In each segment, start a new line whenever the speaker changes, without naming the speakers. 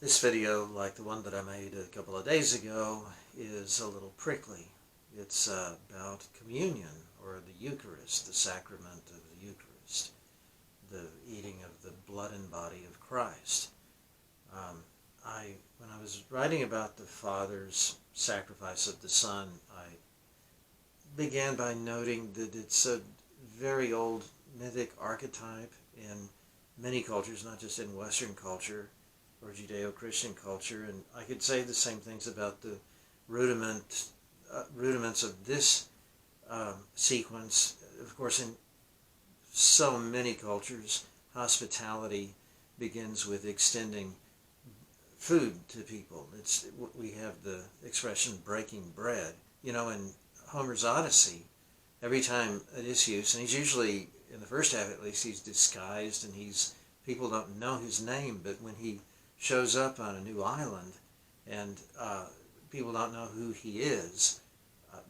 This video, like the one that I made a couple of days ago, is a little prickly. It's about communion, or the Eucharist, the sacrament of the Eucharist, the eating of the blood and body of Christ. When I was writing about the Father's sacrifice of the Son, I began by noting that it's a very old mythic archetype in many cultures, not just in Western culture or Judeo-Christian culture, and I could say the same things about the rudiments of this sequence. Of course, in so many cultures, hospitality begins with extending food to people. We have the expression breaking bread. You know, in Homer's Odyssey, every time Odysseus, and he's usually, in the first half at least, he's disguised and people don't know his name, but when he shows up on a new island and people don't know who he is,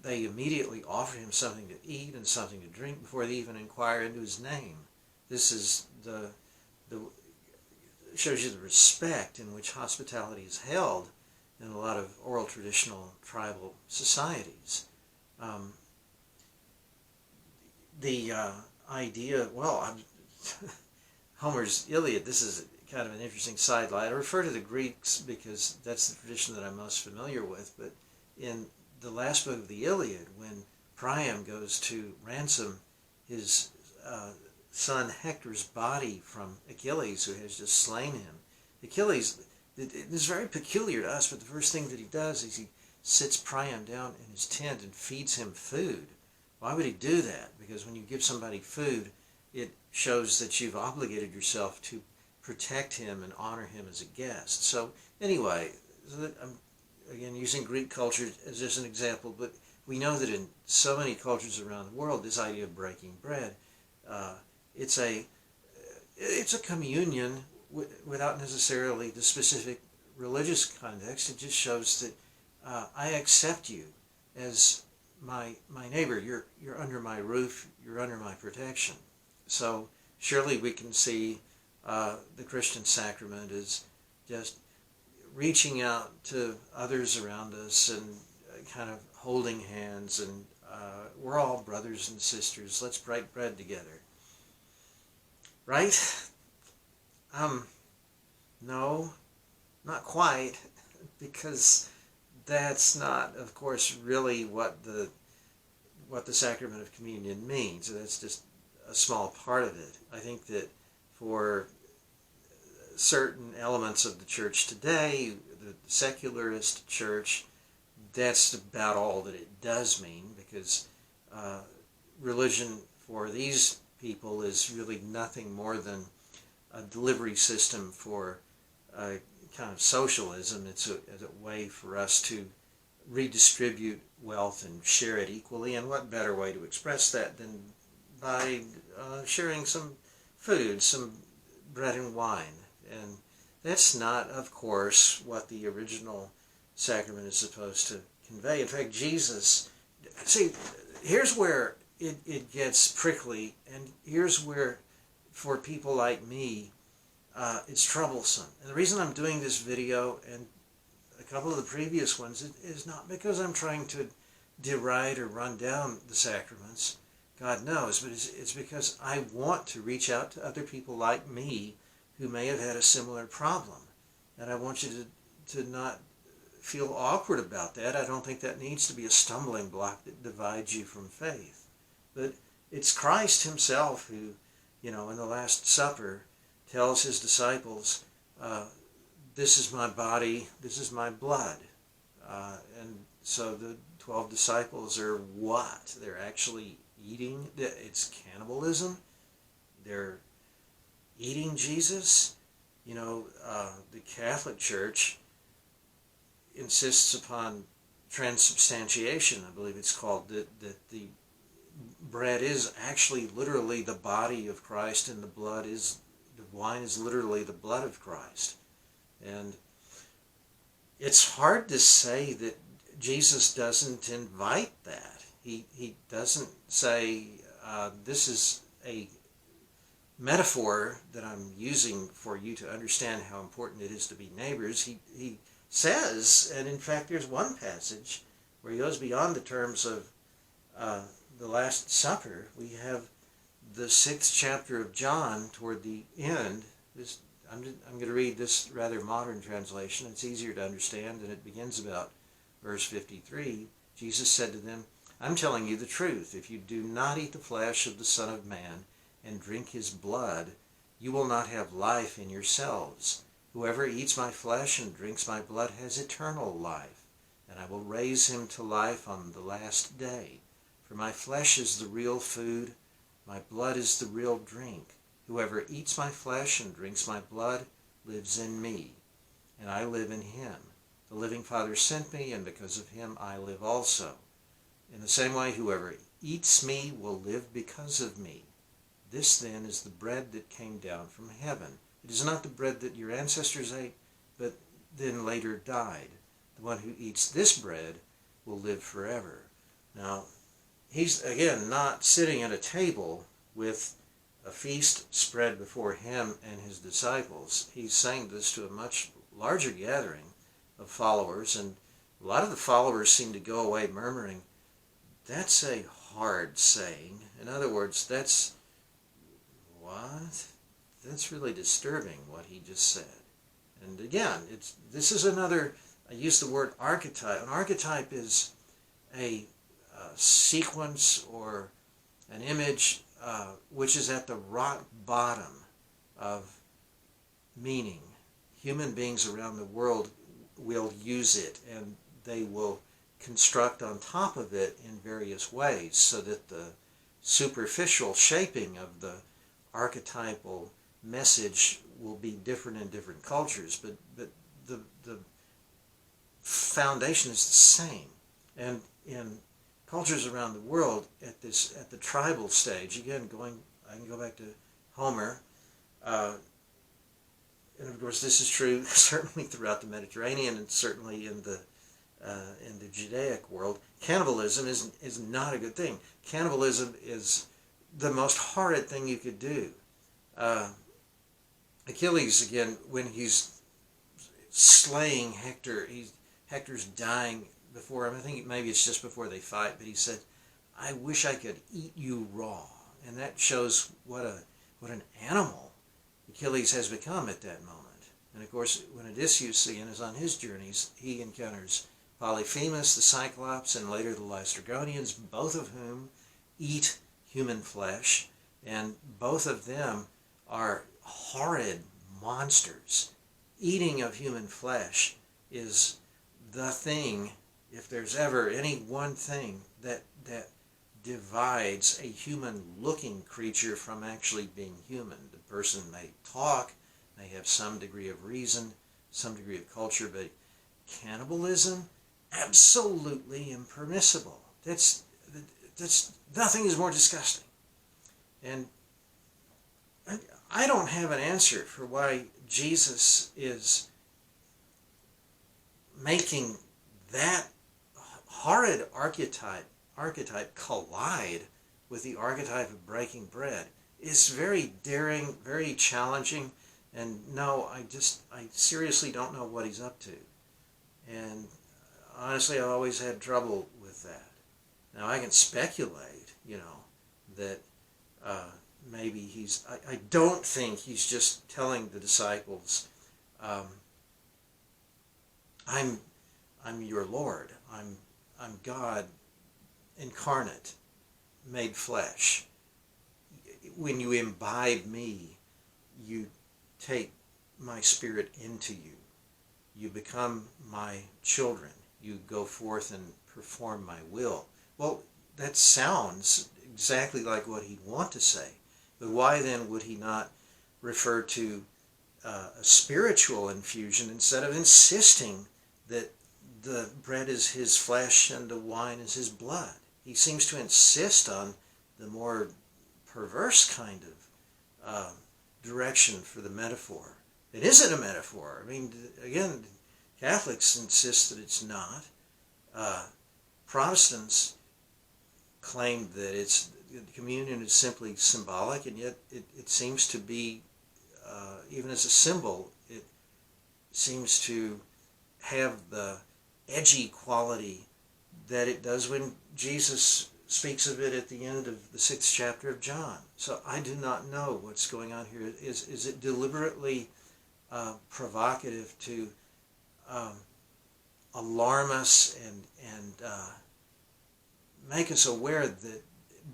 they immediately offer him something to eat and something to drink before they even inquire into his name. This is shows you the respect in which hospitality is held in a lot of oral traditional tribal societies. The idea, Homer's Iliad, this is kind of an interesting sidelight. I refer to the Greeks because that's the tradition that I'm most familiar with, but in the last book of the Iliad, when Priam goes to ransom his son Hector's body from Achilles, who has just slain him, Achilles, it is very peculiar to us, but the first thing that he does is he sits Priam down in his tent and feeds him food. Why would he do that? Because when you give somebody food, it shows that you've obligated yourself to protect him and honor him as a guest. So anyway, I'm again using Greek culture as just an example, but we know that in so many cultures around the world, this idea of breaking bread, it's a communion without necessarily the specific religious context. It just shows that I accept you as my neighbor. You're under my roof. You're under my protection. So surely we can see the Christian sacrament as just reaching out to others around us and kind of holding hands, and we're all brothers and sisters. Let's break bread together. Right? No, not quite, because that's not, of course, really what the sacrament of communion means. That's just a small part of it. I think that for certain elements of the church today, the secularist church, that's about all that it does mean, because religion for these people is really nothing more than a delivery system for kind of socialism. It's a way for us to redistribute wealth and share it equally, and what better way to express that than by sharing some food, some bread and wine. And that's not, of course, what the original sacrament is supposed to convey. In fact, Jesus, see, here's where it gets prickly, and here's where, for people like me, it's troublesome. And the reason I'm doing this video and a couple of the previous ones is not because I'm trying to deride or run down the sacraments, God knows, but it's because I want to reach out to other people like me who may have had a similar problem. And I want you to not feel awkward about that. I don't think that needs to be a stumbling block that divides you from faith. But it's Christ himself who, in the Last Supper, tells his disciples, this is my body, this is my blood. And so the 12 disciples are what? They're actually eating. It's cannibalism. They're eating Jesus. The Catholic Church insists upon transubstantiation, I believe it's called, that the bread is actually literally the body of Christ, and the wine is literally the blood of Christ. And it's hard to say that Jesus doesn't invite that. He doesn't say this is a metaphor that I'm using for you to understand how important it is to be neighbors, he says, and in fact there's one passage where he goes beyond the terms of the Last Supper. We have the 6th chapter of John toward the end. I'm going to read this rather modern translation. It's easier to understand, and it begins about verse 53. Jesus said to them, I'm telling you the truth. If you do not eat the flesh of the Son of Man and drink his blood, you will not have life in yourselves. Whoever eats my flesh and drinks my blood has eternal life, and I will raise him to life on the last day. For my flesh is the real food, my blood is the real drink. Whoever eats my flesh and drinks my blood lives in me, and I live in him. The living Father sent me, and because of him I live also. In the same way, whoever eats me will live because of me. This then is the bread that came down from heaven. It is not the bread that your ancestors ate, but then later died. The one who eats this bread will live forever. Now, he's, again, not sitting at a table with a feast spread before him and his disciples. He's saying this to a much larger gathering of followers, and a lot of the followers seem to go away murmuring, that's a hard saying. In other words, that's really disturbing what he just said. And again, this is another, I use the word archetype. An archetype is a sequence or an image which is at the rock bottom of meaning. Human beings around the world will use it, and they will construct on top of it in various ways, so that the superficial shaping of the archetypal message will be different in different cultures, but the foundation is the same. And in cultures around the world, at the tribal stage, again, I can go back to Homer, and of course this is true certainly throughout the Mediterranean and certainly in the Judaic world. Cannibalism is not a good thing. Cannibalism is the most horrid thing you could do. Achilles, again, when he's slaying Hector, Hector's dying before him. I think maybe it's just before they fight, but he said, I wish I could eat you raw. And that shows what an animal Achilles has become at that moment. And of course, when Odysseus again is on his journeys, he encounters Polyphemus, the Cyclops, and later the Laestrygonians, both of whom eat human flesh, and both of them are horrid monsters. Eating of human flesh is the thing, if there's ever any one thing that divides a human-looking creature from actually being human. The person may talk, may have some degree of reason, some degree of culture, but cannibalism, absolutely impermissible. That's nothing is more disgusting. And I don't have an answer for why Jesus is making that horrid archetype collide with the archetype of breaking bread. It's very daring, very challenging, and no, I seriously don't know what he's up to. And honestly, I've always had trouble with that. Now, I can speculate, that maybe I don't think he's just telling the disciples, I'm your Lord. I'm God incarnate, made flesh. When you imbibe me, you take my spirit into you. You become my children. You go forth and perform my will. Well, that sounds exactly like what he'd want to say. But why then would he not refer to a spiritual infusion instead of insisting that the bread is his flesh and the wine is his blood? He seems to insist on the more perverse kind of direction for the metaphor. It isn't a metaphor. I mean, again, Catholics insist that it's not. Protestants claim that it's communion is simply symbolic, and yet it seems to be, even as a symbol, it seems to have the edgy quality that it does when Jesus speaks of it at the end of the 6th chapter of John. So I do not know what's going on here. Is it deliberately provocative to alarm us and make us aware that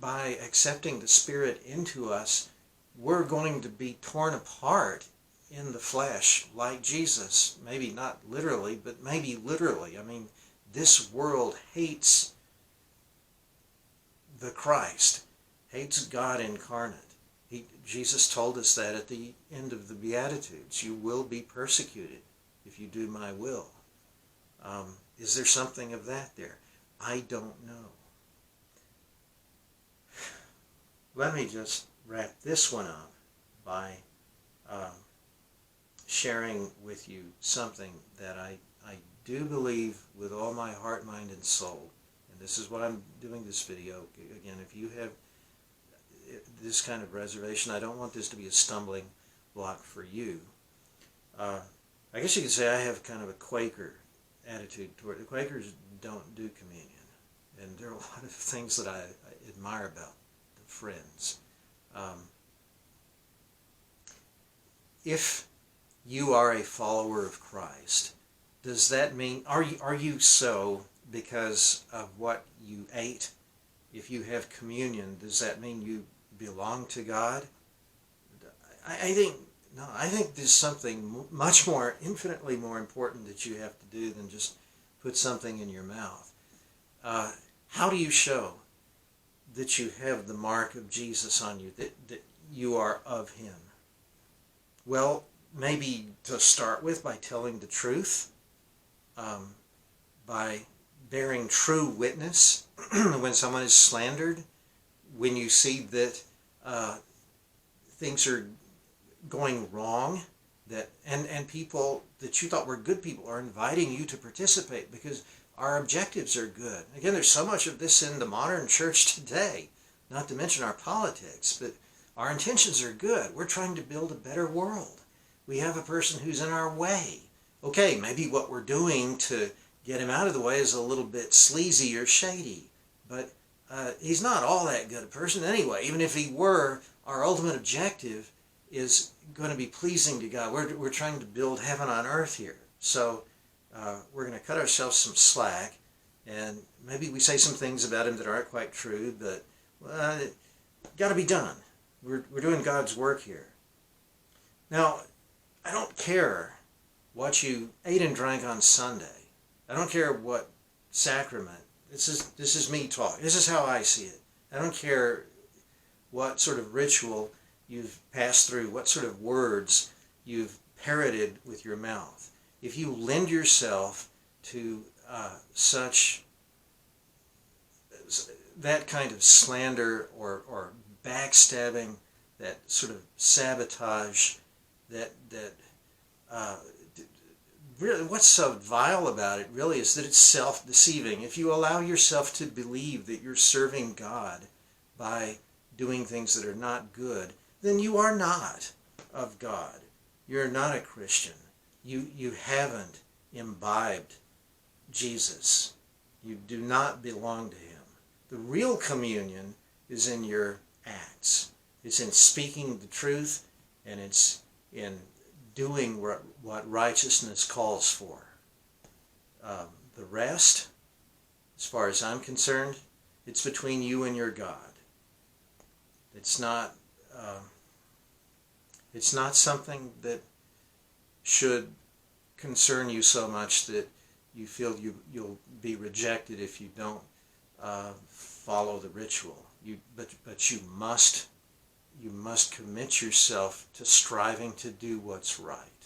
by accepting the Spirit into us, we're going to be torn apart in the flesh like Jesus? Maybe not literally, but maybe literally. I mean, this world hates the Christ, hates God incarnate. Jesus told us that at the end of the Beatitudes. You will be persecuted if you do my will. Is there something of that there? I don't know. Let me just wrap this one up by sharing with you something that I do believe with all my heart, mind, and soul. And this is what I'm doing this video. Again, if you have this kind of reservation, I don't want this to be a stumbling block for you. I guess you could say I have kind of a Quaker attitude toward it. The Quakers don't do communion. And there are a lot of things that I admire about the Friends. If you are a follower of Christ, does that mean, are you so because of what you ate? If you have communion, does that mean you belong to God? I think there's something much more, infinitely more important that you have to do than just put something in your mouth. How do you show that you have the mark of Jesus on you, that you are of Him? Well, maybe to start with by telling the truth, by bearing true witness when someone is slandered, when you see that things are going wrong, and people that you thought were good people are inviting you to participate because our objectives are good. Again, there's so much of this in the modern church today, not to mention our politics, but our intentions are good. We're trying to build a better world. We have a person who's in our way. Okay, maybe what we're doing to get him out of the way is a little bit sleazy or shady, but he's not all that good a person anyway. Even if he were, our ultimate objective is going to be pleasing to God. We're trying to build heaven on earth here. So we're going to cut ourselves some slack, and maybe we say some things about him that aren't quite true, but it got to be done. We're doing God's work here. Now, I don't care what you ate and drank on Sunday. I don't care what sacrament. This is me talking. This is how I see it. I don't care what sort of ritual you've passed through, what sort of words you've parroted with your mouth. If you lend yourself to that kind of slander or backstabbing, that sort of sabotage, that really, what's so vile about it really is that it's self-deceiving. If you allow yourself to believe that you're serving God by doing things that are not good, then you are not of God. You're not a Christian. You haven't imbibed Jesus. You do not belong to Him. The real communion is in your acts. It's in speaking the truth, and it's in doing what righteousness calls for. The rest, as far as I'm concerned, it's between you and your God. It's not something that should concern you so much that you feel you'll be rejected if you don't follow the ritual. But you must commit yourself to striving to do what's right.